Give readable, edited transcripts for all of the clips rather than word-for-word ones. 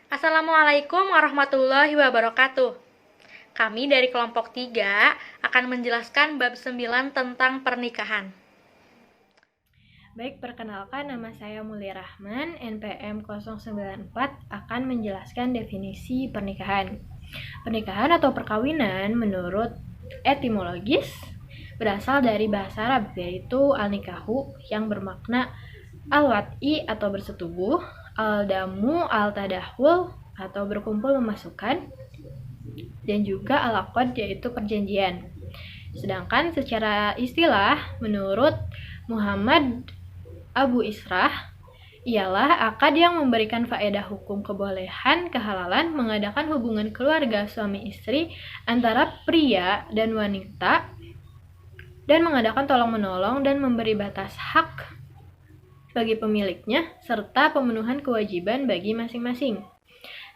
Assalamualaikum warahmatullahi wabarakatuh. Kami dari kelompok 3 akan menjelaskan bab 9 tentang pernikahan. Baik, perkenalkan nama saya Mulia Rahman, NPM 094 akan menjelaskan definisi pernikahan. Pernikahan atau perkawinan menurut etimologis berasal dari bahasa Arab, yaitu al-nikahu yang bermakna al-wat'i atau bersetubuh, al-damu, al-tadahul atau berkumpul memasukkan, dan juga al-aqd yaitu perjanjian. Sedangkan secara istilah menurut Muhammad Abu Israh ialah akad yang memberikan faedah hukum kebolehan kehalalan mengadakan hubungan keluarga suami istri antara pria dan wanita dan mengadakan tolong-menolong dan memberi batas hak bagi pemiliknya serta pemenuhan kewajiban bagi masing-masing.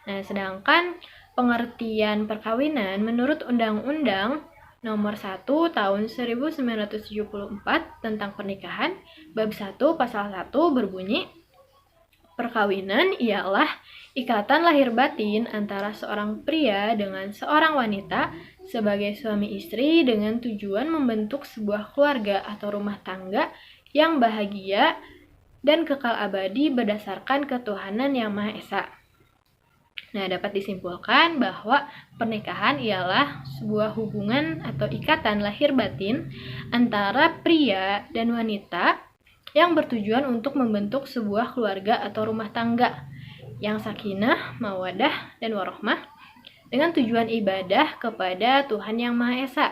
Nah, sedangkan pengertian perkawinan menurut Undang-Undang Nomor 1 Tahun 1974 tentang Pernikahan, Bab 1 Pasal 1 berbunyi, perkawinan ialah ikatan lahir batin antara seorang pria dengan seorang wanita sebagai suami istri dengan tujuan membentuk sebuah keluarga atau rumah tangga yang bahagia dan kekal abadi berdasarkan ketuhanan yang Maha Esa. Nah, dapat disimpulkan bahwa pernikahan ialah sebuah hubungan atau ikatan lahir batin antara pria dan wanita yang bertujuan untuk membentuk sebuah keluarga atau rumah tangga yang sakinah, mawadah, dan warohmah dengan tujuan ibadah kepada Tuhan Yang Maha Esa,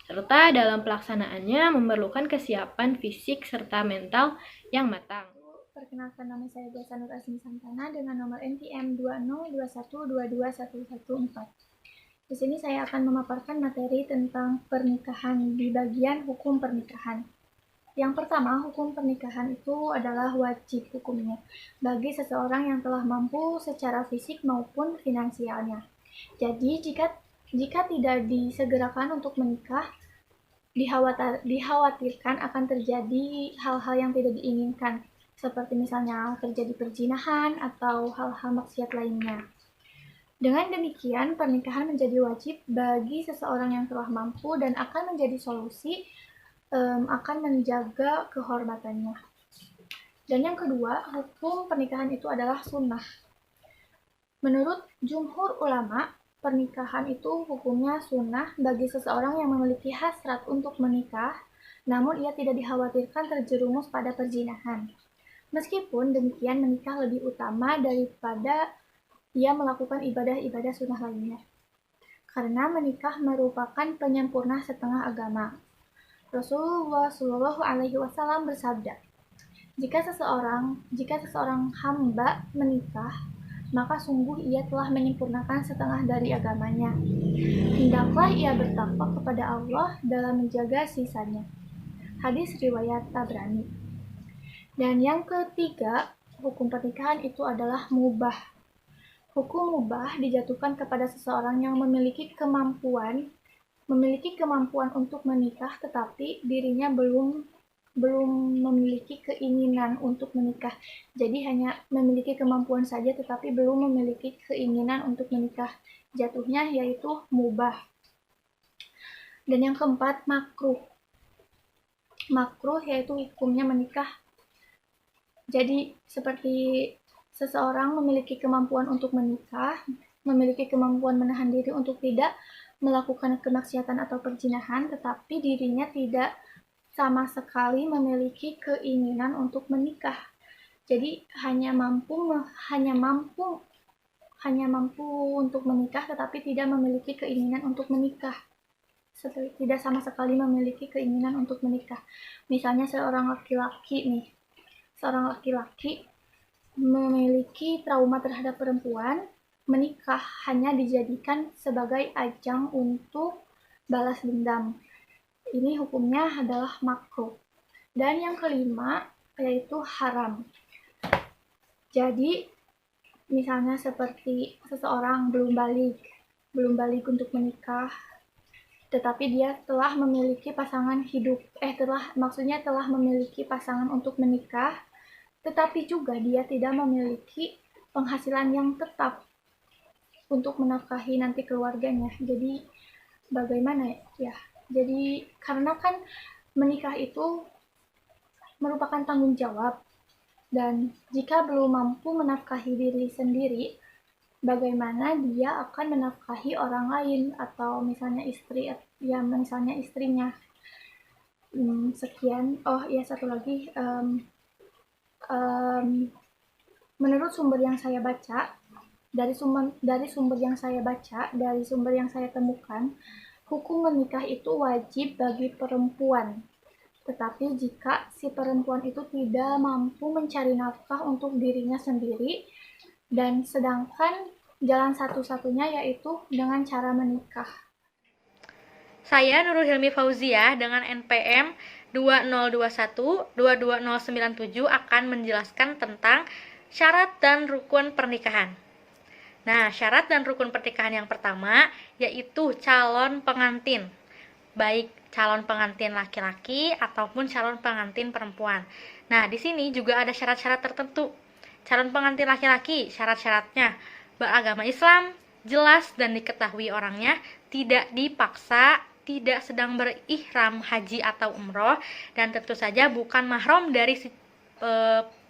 serta dalam pelaksanaannya memerlukan kesiapan fisik serta mental yang matang. Perkenalkan, nama saya Desa Nur Asmi Santana dengan nomor NPM 2021221114. Di sini saya akan memaparkan materi tentang pernikahan di bagian hukum pernikahan. Yang pertama, hukum pernikahan itu adalah wajib hukumnya bagi seseorang yang telah mampu secara fisik maupun finansialnya. Jadi, jika tidak disegerakan untuk menikah, dikhawatirkan akan terjadi hal-hal yang tidak diinginkan, seperti misalnya terjadi perzinahan atau hal-hal maksiat lainnya. Dengan demikian, pernikahan menjadi wajib bagi seseorang yang telah mampu dan akan menjadi solusi akan menjaga kehormatannya. Dan yang kedua, hukum pernikahan itu adalah sunnah. Menurut jumhur ulama, pernikahan itu hukumnya sunnah bagi seseorang yang memiliki hasrat untuk menikah, namun ia tidak dikhawatirkan terjerumus pada perzinahan. Meskipun demikian, menikah lebih utama daripada ia melakukan ibadah-ibadah sunnah lainnya. Karena menikah merupakan penyempurna setengah agama. Rasulullah Shallallahu Alaihi Wasallam bersabda, jika seseorang hamba menikah, maka sungguh ia telah menyempurnakan setengah dari agamanya. Hendaklah ia bertakwa kepada Allah dalam menjaga sisanya. Hadis riwayat Tabrani. Dan yang ketiga, hukum pernikahan itu adalah mubah. Hukum mubah dijatuhkan kepada seseorang yang memiliki kemampuan untuk menikah, tetapi dirinya belum memiliki keinginan untuk menikah. Jadi hanya memiliki kemampuan saja, tetapi belum memiliki keinginan untuk menikah. Jatuhnya yaitu mubah. Dan yang keempat, makruh. Makruh yaitu hukumnya menikah. Jadi seperti seseorang memiliki kemampuan untuk menikah, memiliki kemampuan menahan diri untuk tidak melakukan kemaksiatan atau perzinahan, tetapi dirinya tidak sama sekali memiliki keinginan untuk menikah. Jadi hanya mampu untuk menikah, tetapi tidak memiliki keinginan untuk menikah. Tidak sama sekali memiliki keinginan untuk menikah. Misalnya seorang laki-laki memiliki trauma terhadap perempuan, menikah hanya dijadikan sebagai ajang untuk balas dendam. Ini hukumnya adalah makruh. Dan yang kelima yaitu haram. Jadi misalnya seperti seseorang belum balik untuk menikah, tetapi dia telah memiliki pasangan telah memiliki pasangan untuk menikah, tetapi juga dia tidak memiliki penghasilan yang tetap. untuk menafkahi nanti keluarganya. Jadi bagaimana ya? Jadi karena kan menikah itu merupakan tanggung jawab, dan jika belum mampu menafkahi diri sendiri, bagaimana dia akan menafkahi orang lain atau misalnya istri, ya misalnya istrinya. Sekian. Oh iya, satu lagi, menurut sumber yang saya baca, dari sumber yang saya temukan, hukum menikah itu wajib bagi perempuan. Tetapi jika si perempuan itu tidak mampu mencari nafkah untuk dirinya sendiri, dan sedangkan jalan satu-satunya yaitu dengan cara menikah. Saya Nurul Hilmi Fauzia dengan NPM 2021-22097 akan menjelaskan tentang syarat dan rukun pernikahan. Nah, syarat dan rukun pernikahan yang pertama yaitu calon pengantin, baik calon pengantin laki-laki ataupun calon pengantin perempuan. Nah, di sini juga ada syarat-syarat tertentu. Calon pengantin laki-laki, syarat-syaratnya beragama Islam, jelas dan diketahui orangnya, tidak dipaksa, tidak sedang berihram haji atau umroh, dan tentu saja bukan mahram dari si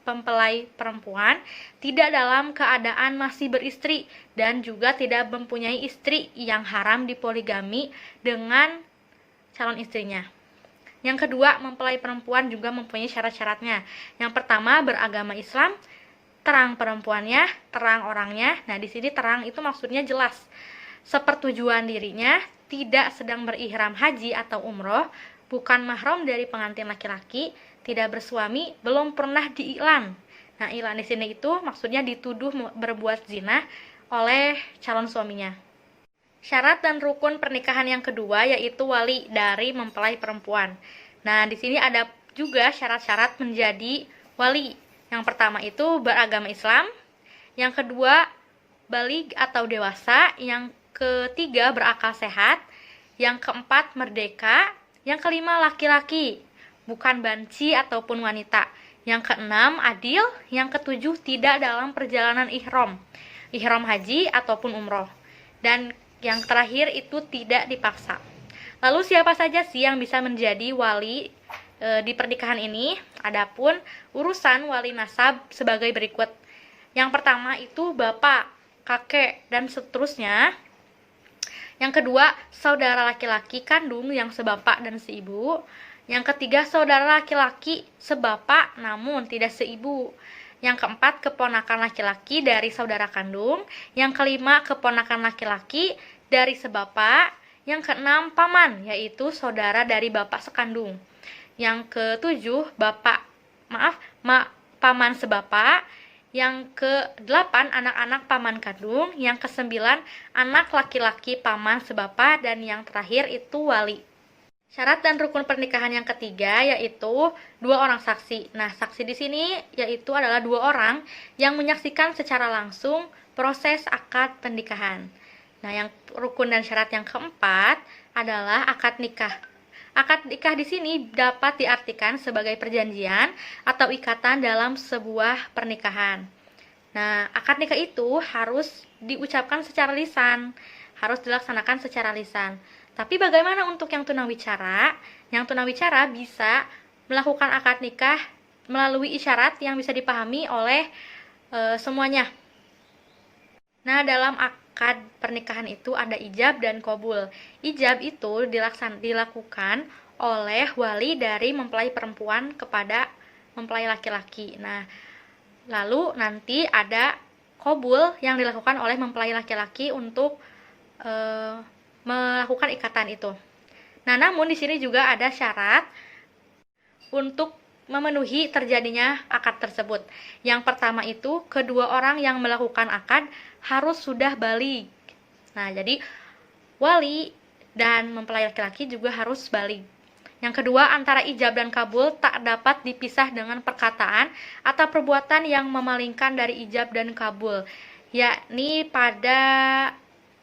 mempelai perempuan, tidak dalam keadaan masih beristri, dan juga tidak mempunyai istri yang haram dipoligami dengan calon istrinya. Yang kedua, mempelai perempuan juga mempunyai syarat-syaratnya. Yang pertama, beragama Islam, terang perempuannya, terang orangnya. Nah, di sini terang itu maksudnya jelas. Sepertujuan dirinya, tidak sedang berihram haji atau umroh, bukan mahram dari pengantin laki-laki, tidak bersuami, belum pernah diilan. Nah, ilan di sini itu maksudnya dituduh berbuat zina oleh calon suaminya. Syarat dan rukun pernikahan yang kedua yaitu wali dari mempelai perempuan. Nah, di sini ada juga syarat-syarat menjadi wali. Yang pertama itu beragama Islam, yang kedua baligh atau dewasa, yang ketiga berakal sehat, yang keempat merdeka, yang kelima laki-laki, bukan banci ataupun wanita, yang keenam adil, yang ketujuh tidak dalam perjalanan ihram haji ataupun umroh, dan yang terakhir itu tidak dipaksa. Lalu siapa saja sih yang bisa menjadi wali di pernikahan ini? Adapun urusan wali nasab sebagai berikut. Yang pertama itu bapak, kakek, dan seterusnya. Yang kedua, saudara laki-laki kandung yang sebapak dan seibu. Yang ketiga, saudara laki-laki sebapak namun tidak seibu. Yang keempat, keponakan laki-laki dari saudara kandung. Yang kelima, keponakan laki-laki dari sebapak. Yang keenam, paman, yaitu saudara dari bapak sekandung. Yang ketujuh, paman sebapak. Yang ke-8, anak-anak paman kandung. Yang ke-9, anak laki-laki paman sebapak. Dan yang terakhir itu wali. Syarat dan rukun pernikahan yang ketiga yaitu 2 orang saksi. Nah, saksi di sini yaitu adalah 2 orang yang menyaksikan secara langsung proses akad pernikahan. Nah, yang rukun dan syarat yang keempat adalah akad nikah. Akad nikah di sini dapat diartikan sebagai perjanjian atau ikatan dalam sebuah pernikahan. Nah, akad nikah itu harus diucapkan secara lisan, harus dilaksanakan secara lisan. Tapi bagaimana untuk yang tunawicara? Yang tunawicara bisa melakukan akad nikah melalui isyarat yang bisa dipahami oleh semuanya. Nah, dalam akad pernikahan itu ada ijab dan qabul. Ijab itu dilakukan oleh wali dari mempelai perempuan kepada mempelai laki-laki. Nah, lalu nanti ada qabul yang dilakukan oleh mempelai laki-laki untuk melakukan ikatan itu. Nah, namun di sini juga ada syarat untuk memenuhi terjadinya akad tersebut. Yang pertama itu kedua orang yang melakukan akad harus sudah baligh. Nah, jadi wali dan mempelai laki-laki juga harus baligh. Yang kedua, antara ijab dan kabul tak dapat dipisah dengan perkataan atau perbuatan yang memalingkan dari ijab dan kabul, yakni pada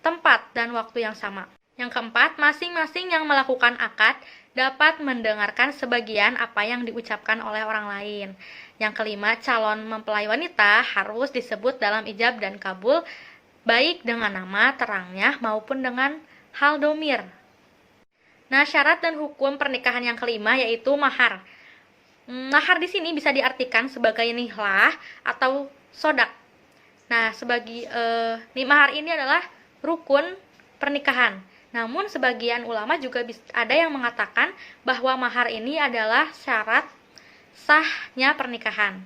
tempat dan waktu yang sama. Yang keempat, masing-masing yang melakukan akad dapat mendengarkan sebagian apa yang diucapkan oleh orang lain. Yang kelima, calon mempelai wanita harus disebut dalam ijab dan kabul baik dengan nama terangnya maupun dengan hal domir. Nah, syarat dan hukum pernikahan yang kelima yaitu mahar. Mahar di sini bisa diartikan sebagai nihlah atau sodak. Nah, mahar ini adalah rukun pernikahan. Namun sebagian ulama juga ada yang mengatakan bahwa mahar ini adalah syarat sahnya pernikahan.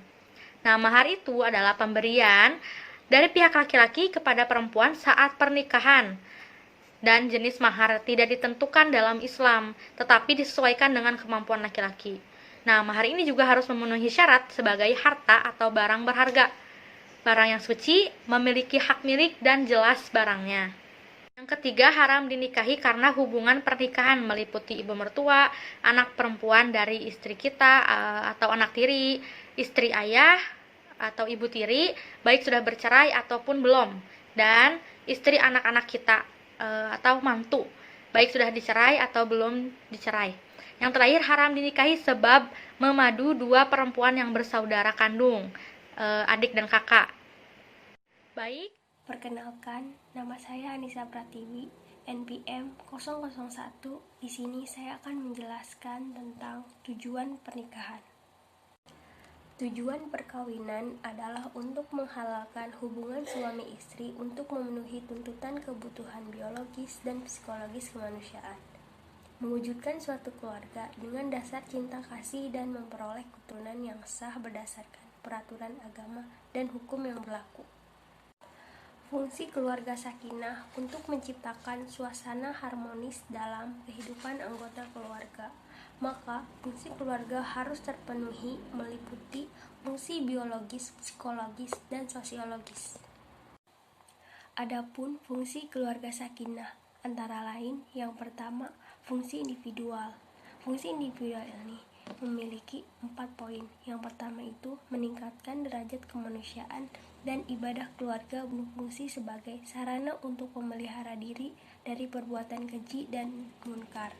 Nah, mahar itu adalah pemberian dari pihak laki-laki kepada perempuan saat pernikahan. Dan jenis mahar tidak ditentukan dalam Islam, tetapi disesuaikan dengan kemampuan laki-laki. Nah, mahar ini juga harus memenuhi syarat sebagai harta atau barang berharga. Barang yang suci, memiliki hak milik, dan jelas barangnya. Yang ketiga, haram dinikahi karena hubungan pernikahan meliputi ibu mertua, anak perempuan dari istri kita, atau anak tiri, istri ayah, atau ibu tiri, baik sudah bercerai ataupun belum, dan istri anak-anak kita, atau mantu, baik sudah dicerai atau belum dicerai. Yang terakhir, haram dinikahi sebab memadu dua perempuan yang bersaudara kandung, adik dan kakak. Baik, perkenalkan, nama saya Anissa Pratiwi, NPM 001. Di sini saya akan menjelaskan tentang tujuan pernikahan. Tujuan perkawinan adalah untuk menghalalkan hubungan suami istri untuk memenuhi tuntutan kebutuhan biologis dan psikologis kemanusiaan, mewujudkan suatu keluarga dengan dasar cinta kasih dan memperoleh keturunan yang sah berdasarkan peraturan agama dan hukum yang berlaku. Fungsi keluarga sakinah untuk menciptakan suasana harmonis dalam kehidupan anggota keluarga. Maka, fungsi keluarga harus terpenuhi meliputi fungsi biologis, psikologis, dan sosiologis. Adapun fungsi keluarga sakinah antara lain yang pertama, fungsi individual. Fungsi individual ini memiliki 4 poin. Yang pertama itu meningkatkan derajat kemanusiaan dan ibadah keluarga berfungsi sebagai sarana untuk memelihara diri dari perbuatan keji dan munkar.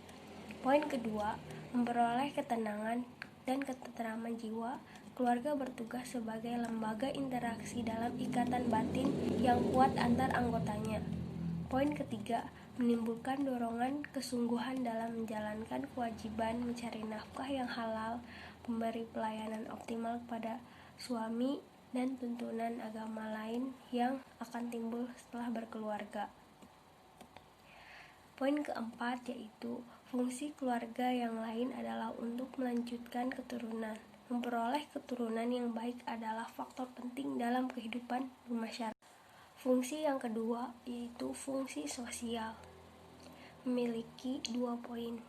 Poin kedua, memperoleh ketenangan dan ketentraman jiwa. Keluarga bertugas sebagai lembaga interaksi dalam ikatan batin yang kuat antar anggotanya. Poin ketiga, menimbulkan dorongan kesungguhan dalam menjalankan kewajiban mencari nafkah yang halal, memberi pelayanan optimal kepada suami, dan tuntunan agama lain yang akan timbul setelah berkeluarga. Poin keempat yaitu fungsi keluarga yang lain adalah untuk melanjutkan keturunan. Memperoleh keturunan yang baik adalah faktor penting dalam kehidupan bermasyarakat. Fungsi yang kedua yaitu fungsi sosial. Memiliki 2 poin.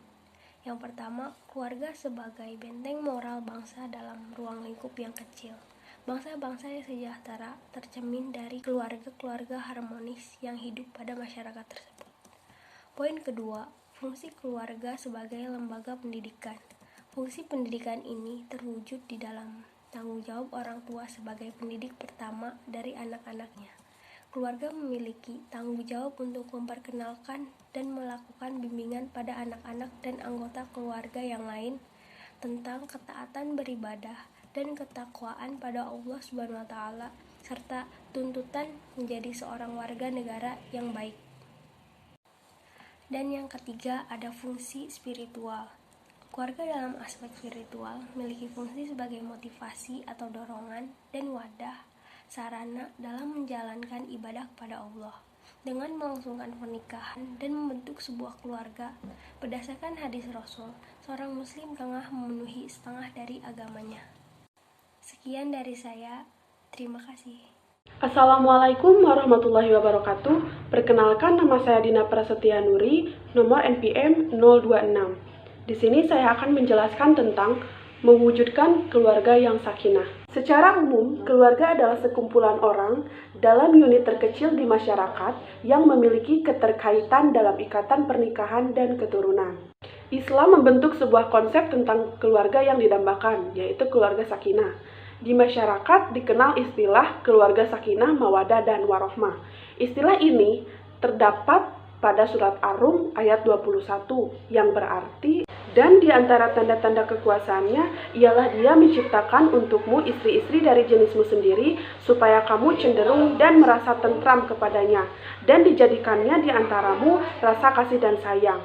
Yang pertama, keluarga sebagai benteng moral bangsa dalam ruang lingkup yang kecil. Bangsa-bangsa yang sejahtera tercermin dari keluarga-keluarga harmonis yang hidup pada masyarakat tersebut. Poin kedua, fungsi keluarga sebagai lembaga pendidikan. Fungsi pendidikan ini terwujud di dalam tanggung jawab orang tua sebagai pendidik pertama dari anak-anaknya. Keluarga memiliki tanggung jawab untuk memperkenalkan dan melakukan bimbingan pada anak-anak dan anggota keluarga yang lain tentang ketaatan beribadah dan ketakwaan pada Allah SWT, serta tuntutan menjadi seorang warga negara yang baik. Dan yang ketiga, ada fungsi spiritual. Keluarga dalam aspek spiritual memiliki fungsi sebagai motivasi atau dorongan dan wadah sarana dalam menjalankan ibadah kepada Allah dengan melangsungkan pernikahan dan membentuk sebuah keluarga. Berdasarkan hadis Rasul, seorang muslim tengah memenuhi setengah dari agamanya. Sekian dari saya, terima kasih. Assalamualaikum warahmatullahi wabarakatuh. Perkenalkan, nama saya Dina Prasetya Nuri, nomor NPM 026. Di sini saya akan menjelaskan tentang mewujudkan keluarga yang sakinah. Secara umum, keluarga adalah sekumpulan orang dalam unit terkecil di masyarakat yang memiliki keterkaitan dalam ikatan pernikahan dan keturunan. Islam membentuk sebuah konsep tentang keluarga yang didambakan, yaitu keluarga sakinah. Di masyarakat dikenal istilah keluarga sakinah, mawadah, dan warohmah. Istilah ini terdapat pada surat Ar-Rum ayat 21, yang berarti, dan di antara tanda-tanda kekuasaannya ialah Dia menciptakan untukmu istri-istri dari jenismu sendiri, supaya kamu cenderung dan merasa tentram kepadanya, dan dijadikannya di antaramu rasa kasih dan sayang.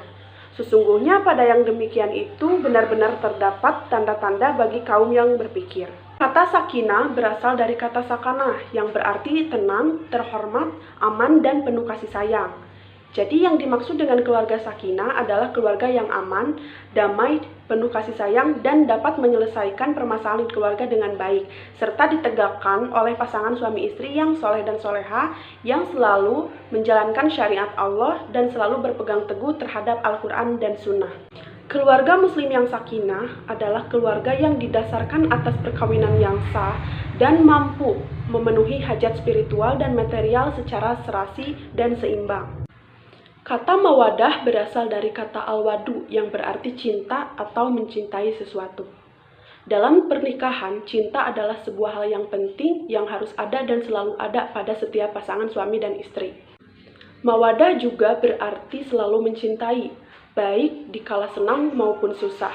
Sesungguhnya pada yang demikian itu benar-benar terdapat tanda-tanda bagi kaum yang berpikir. Kata sakinah berasal dari kata sakanah, yang berarti tenang, terhormat, aman, dan penuh kasih sayang. Jadi yang dimaksud dengan keluarga sakinah adalah keluarga yang aman, damai, penuh kasih sayang, dan dapat menyelesaikan permasalahan keluarga dengan baik, serta ditegakkan oleh pasangan suami istri yang soleh dan soleha, yang selalu menjalankan syariat Allah dan selalu berpegang teguh terhadap Al-Quran dan Sunnah. Keluarga muslim yang sakinah adalah keluarga yang didasarkan atas perkawinan yang sah dan mampu memenuhi hajat spiritual dan material secara serasi dan seimbang. Kata mawadah berasal dari kata al-wadu yang berarti cinta atau mencintai sesuatu. Dalam pernikahan, cinta adalah sebuah hal yang penting yang harus ada dan selalu ada pada setiap pasangan suami dan istri. Mawadah juga berarti selalu mencintai, baik di kala senang maupun susah.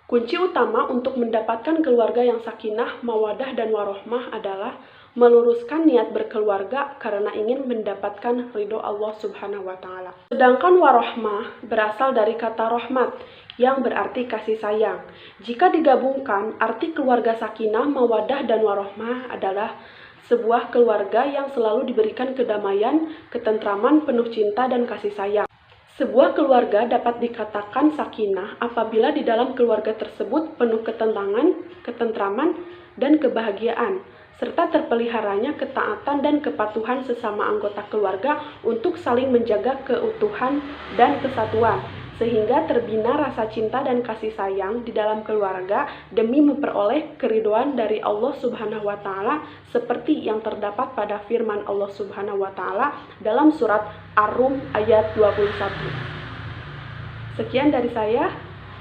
Kunci utama untuk mendapatkan keluarga yang sakinah, mawadah, dan warohmah adalah meluruskan niat berkeluarga karena ingin mendapatkan ridho Allah Subhanahu wa Ta'ala. Sedangkan warohmah berasal dari kata rahmat yang berarti kasih sayang. Jika digabungkan, arti keluarga sakinah, mawadah, dan warohmah adalah sebuah keluarga yang selalu diberikan kedamaian, ketentraman, penuh cinta, dan kasih sayang. Sebuah keluarga dapat dikatakan sakinah apabila di dalam keluarga tersebut penuh ketenangan, ketentraman, dan kebahagiaan, serta terpeliharanya ketaatan dan kepatuhan sesama anggota keluarga untuk saling menjaga keutuhan dan kesatuan, sehingga terbina rasa cinta dan kasih sayang di dalam keluarga demi memperoleh keridhaan dari Allah Subhanahu wa Ta'ala, seperti yang terdapat pada firman Allah Subhanahu wa Ta'ala dalam surat Ar-Rum ayat 21. Sekian dari saya.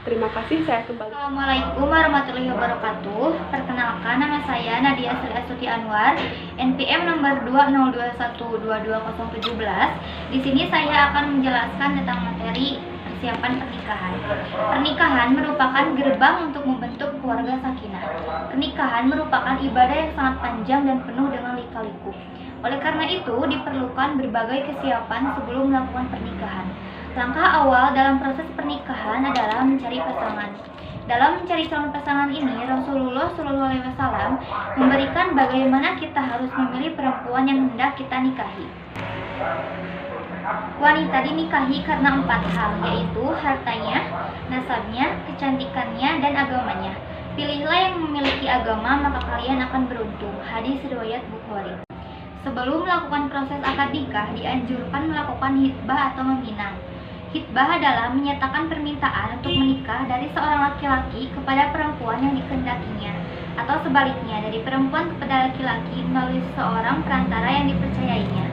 Terima kasih, saya kembali. Assalamualaikum warahmatullahi wabarakatuh. Perkenalkan, nama saya Nadia Sri Astuti Anwar, NPM nomor 202122017. Di sini saya akan menjelaskan tentang materi persiapan pernikahan. Pernikahan merupakan gerbang untuk membentuk keluarga sakinah. Pernikahan merupakan ibadah yang sangat panjang dan penuh dengan lika-liku. Oleh karena itu, diperlukan berbagai kesiapan sebelum melakukan pernikahan. Langkah awal dalam proses pernikahan adalah mencari pasangan. Dalam mencari calon pasangan ini, Rasulullah SAW memberikan bagaimana kita harus memilih perempuan yang hendak kita nikahi. Wanita dinikahi karena 4 hal, yaitu hartanya, nasabnya, kecantikannya, dan agamanya. Pilihlah yang memiliki agama, maka kalian akan beruntung. Hadis riwayat Bukhari. Sebelum melakukan proses akad nikah, dianjurkan melakukan hitbah atau meminang. Hitbah adalah menyatakan permintaan untuk menikah dari seorang laki-laki kepada perempuan yang dikehendakinya, atau sebaliknya dari perempuan kepada laki-laki melalui seorang perantara yang dipercayainya.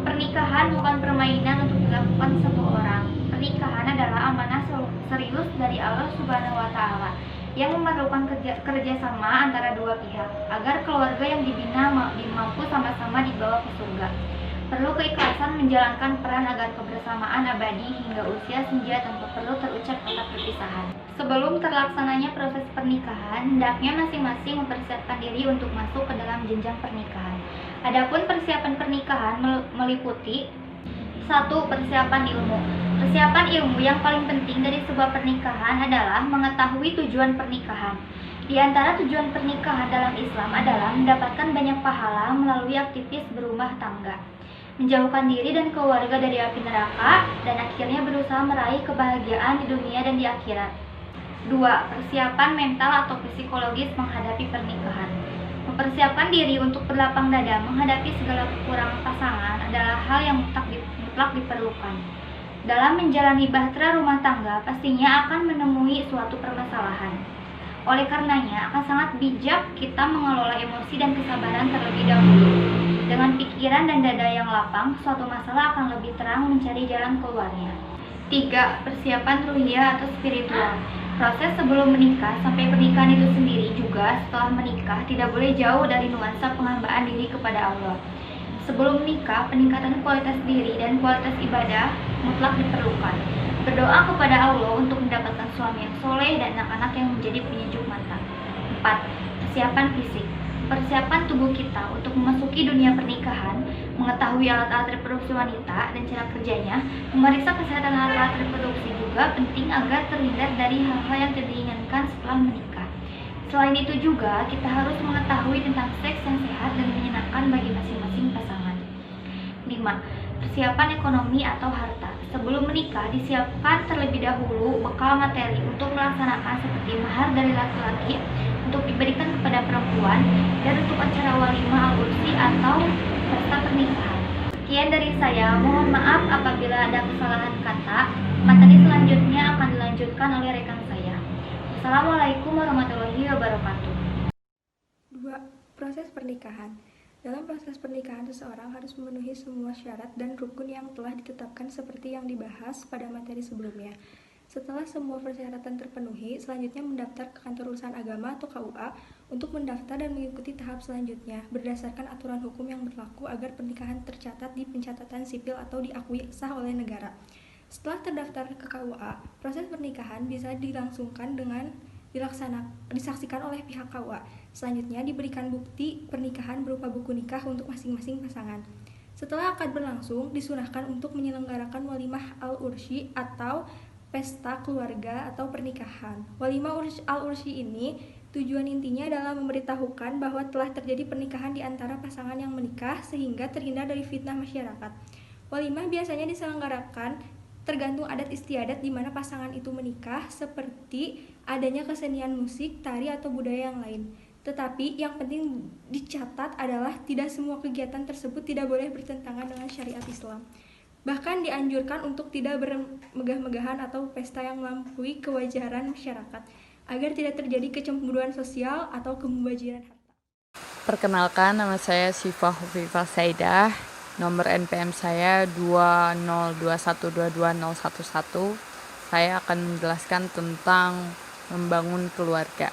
Pernikahan bukan permainan untuk dilakukan satu orang. Pernikahan adalah amanah serius dari Allah Subhanahu wa Ta'ala yang memerlukan kerjasama antara dua pihak agar keluarga yang dibina mampu sama-sama dibawa ke surga. Perlu keikhlasan menjalankan peran agar kebersamaan abadi hingga usia senja tanpa perlu terucap kata perpisahan. Sebelum terlaksananya proses pernikahan, hendaknya masing-masing mempersiapkan diri untuk masuk ke dalam jenjang pernikahan. Adapun persiapan pernikahan meliputi 1. Persiapan ilmu. Persiapan ilmu yang paling penting dari sebuah pernikahan adalah mengetahui tujuan pernikahan. Di antara tujuan pernikahan dalam Islam adalah mendapatkan banyak pahala melalui aktivitas berumah tangga, menjauhkan diri dan keluarga dari api neraka, dan akhirnya berusaha meraih kebahagiaan di dunia dan di akhirat. 2. Persiapan mental atau psikologis menghadapi pernikahan. Mempersiapkan diri untuk berlapang dada menghadapi segala kekurangan pasangan adalah hal yang mutlak diperlukan. Dalam menjalani bahtera rumah tangga, pastinya akan menemui suatu permasalahan. Oleh karenanya, akan sangat bijak kita mengelola emosi dan kesabaran terlebih dahulu. Dengan pikiran dan dada yang lapang, suatu masalah akan lebih terang mencari jalan keluarnya. 3. Persiapan ruhiyah atau spiritual. Proses sebelum menikah sampai pernikahan itu sendiri juga setelah menikah tidak boleh jauh dari nuansa penghambaan diri kepada Allah. Sebelum menikah, peningkatan kualitas diri dan kualitas ibadah mutlak diperlukan. Berdoa kepada Allah untuk mendapatkan suami yang soleh dan anak-anak yang menjadi penyejuk mata. 4. Persiapan fisik. Persiapan tubuh kita untuk memasuki dunia pernikahan, mengetahui alat-alat reproduksi wanita dan cara kerjanya, memeriksa kesehatan alat-alat reproduksi juga penting agar terhindar dari hal-hal yang tidak diinginkan setelah menikah. Selain itu juga, kita harus mengetahui tentang seks yang sehat dan menyenangkan bagi masing-masing pasangan. 5. Persiapan ekonomi atau harta. Sebelum menikah, disiapkan terlebih dahulu bekal materi untuk melaksanakan seperti mahar dari laki-laki untuk diberikan kepada perempuan dan untuk acara walimah al-ursi atau pesta pernikahan. Sekian dari saya, mohon maaf apabila ada kesalahan kata. Materi selanjutnya akan dilanjutkan oleh rekan saya. Assalamualaikum warahmatullahi wabarakatuh. 2. Proses pernikahan. Dalam proses pernikahan, seseorang harus memenuhi semua syarat dan rukun yang telah ditetapkan seperti yang dibahas pada materi sebelumnya. Setelah semua persyaratan terpenuhi, selanjutnya mendaftar ke kantor urusan agama atau KUA untuk mendaftar dan mengikuti tahap selanjutnya berdasarkan aturan hukum yang berlaku agar pernikahan tercatat di pencatatan sipil atau diakui sah oleh negara. Setelah terdaftar ke KUA, proses pernikahan bisa dilangsungkan dengan disaksikan oleh pihak KUA. Selanjutnya diberikan bukti pernikahan berupa buku nikah untuk masing-masing pasangan. Setelah akad berlangsung, disunahkan untuk menyelenggarakan walimah al-ursi atau pesta keluarga atau pernikahan. Walimah al-ursi ini tujuan intinya adalah memberitahukan bahwa telah terjadi pernikahan di antara pasangan yang menikah sehingga terhindar dari fitnah masyarakat. Walimah biasanya diselenggarakan tergantung adat istiadat di mana pasangan itu menikah, seperti adanya kesenian musik, tari, atau budaya yang lain. Tetapi yang penting dicatat adalah tidak semua kegiatan tersebut tidak boleh bertentangan dengan syariat Islam. Bahkan dianjurkan untuk tidak bermegah-megahan atau pesta yang melampaui kewajaran masyarakat, agar tidak terjadi kecemburuan sosial atau kemubaziran harta. Perkenalkan, nama saya Syifa Hufifah Saidah. Nomor NPM saya 202122011. Saya akan menjelaskan tentang membangun keluarga.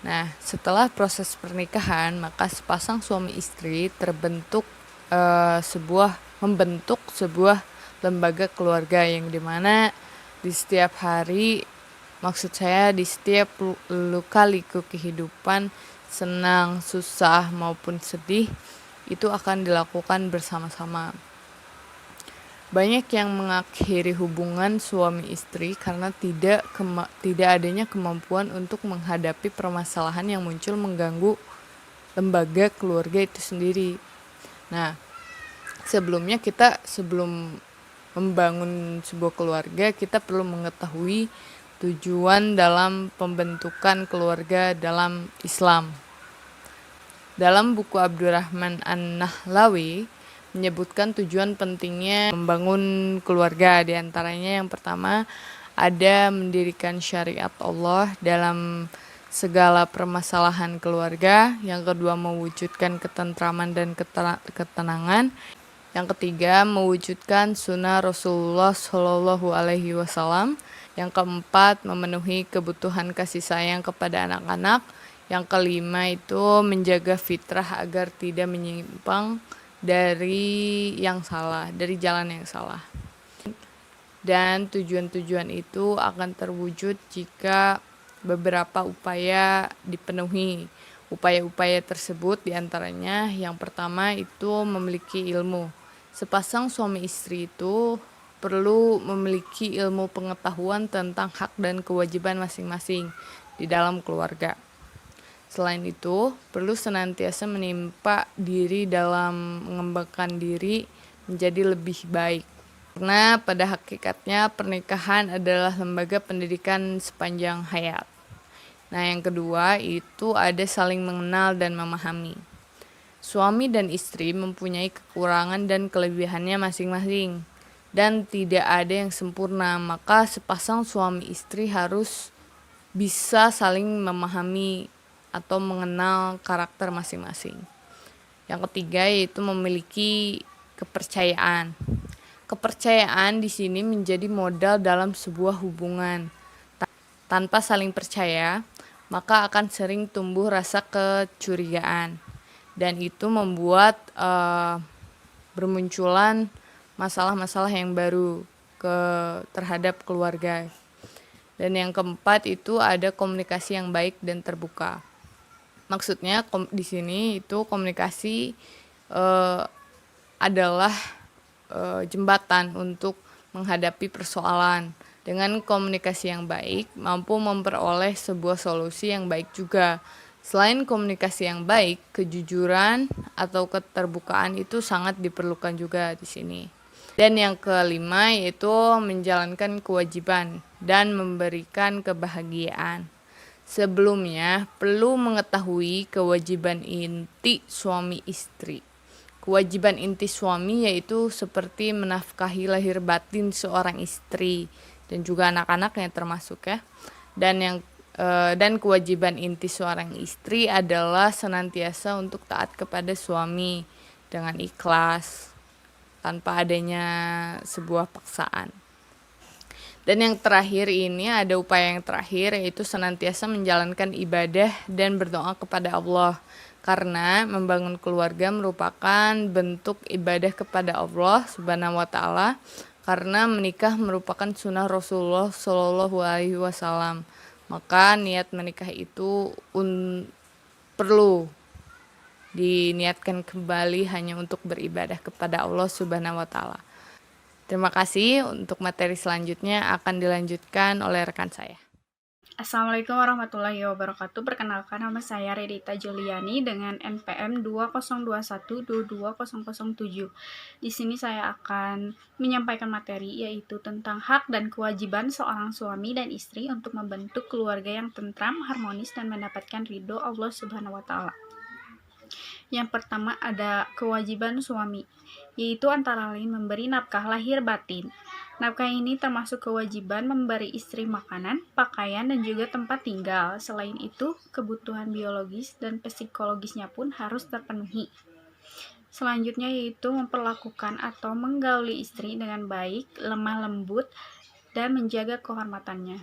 Nah, setelah proses pernikahan, maka sepasang suami istri membentuk sebuah lembaga keluarga yang dimana di setiap hari, maksud saya di setiap luka-liku kehidupan, senang, susah maupun sedih, itu akan dilakukan bersama-sama. Banyak yang mengakhiri hubungan suami istri karena tidak adanya kemampuan untuk menghadapi permasalahan yang muncul mengganggu lembaga keluarga itu sendiri. Nah, sebelum membangun sebuah keluarga, kita perlu mengetahui tujuan dalam pembentukan keluarga dalam Islam. Dalam buku Abdurrahman An-Nahlawi menyebutkan tujuan pentingnya membangun keluarga. Di antaranya yang pertama ada mendirikan syariat Allah dalam segala permasalahan keluarga. Yang kedua mewujudkan ketentraman dan ketenangan. Yang ketiga mewujudkan sunnah Rasulullah Shallallahu Alaihi Wasallam. Yang keempat memenuhi kebutuhan kasih sayang kepada anak-anak. Yang kelima itu menjaga fitrah agar tidak menyimpang dari jalan yang salah. Dan tujuan-tujuan itu akan terwujud jika beberapa upaya dipenuhi. Upaya-upaya tersebut diantaranya yang pertama itu memiliki ilmu. Sepasang suami istri itu perlu memiliki ilmu pengetahuan tentang hak dan kewajiban masing-masing di dalam keluarga. Selain itu, perlu senantiasa menimpa diri dalam mengembangkan diri menjadi lebih baik. Karena pada hakikatnya pernikahan adalah lembaga pendidikan sepanjang hayat. Nah, yang kedua itu ada saling mengenal dan memahami. Suami dan istri mempunyai kekurangan dan kelebihannya masing-masing. Dan tidak ada yang sempurna, maka sepasang suami istri harus bisa saling memahami atau mengenal karakter masing-masing. Yang ketiga yaitu memiliki kepercayaan. Kepercayaan di sini menjadi modal dalam sebuah hubungan. Tanpa saling percaya, maka akan sering tumbuh rasa kecurigaan. dan itu membuat bermunculan masalah-masalah yang baru terhadap keluarga. Dan yang keempat itu ada komunikasi yang baik dan terbuka. Maksudnya di sini itu komunikasi adalah jembatan untuk menghadapi persoalan. Dengan komunikasi yang baik, mampu memperoleh sebuah solusi yang baik juga. Selain komunikasi yang baik, kejujuran atau keterbukaan itu sangat diperlukan juga di sini. Dan yang kelima yaitu menjalankan kewajiban dan memberikan kebahagiaan. Sebelumnya, perlu mengetahui kewajiban inti suami istri. Kewajiban inti suami yaitu seperti menafkahi lahir batin seorang istri dan juga anak-anaknya termasuk ya. Dan kewajiban inti seorang istri adalah senantiasa untuk taat kepada suami dengan ikhlas tanpa adanya sebuah paksaan. Dan yang terakhir ini ada upaya yang terakhir yaitu senantiasa menjalankan ibadah dan berdoa kepada Allah. Karena membangun keluarga merupakan bentuk ibadah kepada Allah Subhanahu wa taala, karena menikah merupakan sunnah Rasulullah Shallallahu alaihi wasallam. Maka niat menikah itu perlu diniatkan kembali hanya untuk beribadah kepada Allah Subhanahu wa taala. Terima kasih. Untuk materi selanjutnya akan dilanjutkan oleh rekan saya. Assalamualaikum warahmatullahi wabarakatuh. Perkenalkan, nama saya Redita Juliani dengan NPM 2021222007. Di sini saya akan menyampaikan materi yaitu tentang hak dan kewajiban seorang suami dan istri untuk membentuk keluarga yang tentram, harmonis, dan mendapatkan ridho Allah Subhanahu wa taala. Yang pertama ada kewajiban suami, yaitu antara lain memberi nafkah lahir batin. Nafkah ini termasuk kewajiban memberi istri makanan, pakaian, dan juga tempat tinggal. Selain itu, kebutuhan biologis dan psikologisnya pun harus terpenuhi. Selanjutnya yaitu memperlakukan atau menggauli istri dengan baik, lemah lembut, dan menjaga kehormatannya.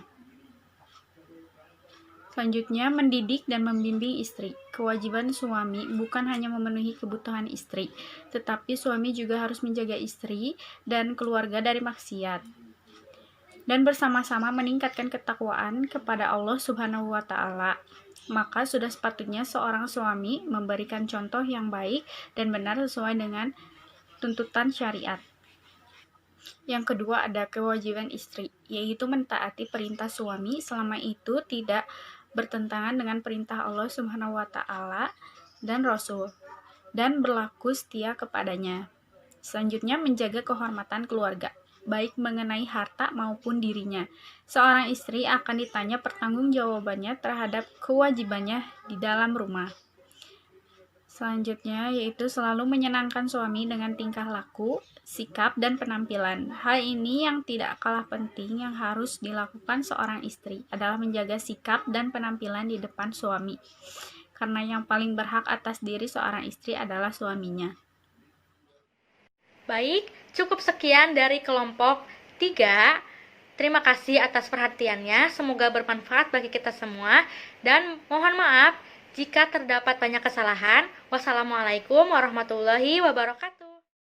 Selanjutnya, mendidik dan membimbing istri. Kewajiban suami bukan hanya memenuhi kebutuhan istri, tetapi suami juga harus menjaga istri dan keluarga dari maksiat. Dan bersama-sama meningkatkan ketakwaan kepada Allah Subhanahu wa taala. Maka sudah sepatutnya seorang suami memberikan contoh yang baik dan benar sesuai dengan tuntutan syariat. Yang kedua ada kewajiban istri, yaitu mentaati perintah suami selama itu tidak bertentangan dengan perintah Allah Subhanahu wa taala dan Rasul, dan berlaku setia kepadanya. Selanjutnya menjaga kehormatan keluarga, baik mengenai harta maupun dirinya. Seorang istri akan ditanya pertanggungjawabannya terhadap kewajibannya di dalam rumah. Selanjutnya yaitu selalu menyenangkan suami dengan tingkah laku, sikap, dan penampilan. Hal ini yang tidak kalah penting yang harus dilakukan seorang istri adalah menjaga sikap dan penampilan di depan suami. Karena yang paling berhak atas diri seorang istri adalah suaminya. Baik, cukup sekian dari kelompok 3. Terima kasih atas perhatiannya, semoga bermanfaat bagi kita semua, dan mohon maaf jika terdapat banyak kesalahan. Wassalamualaikum warahmatullahi wabarakatuh.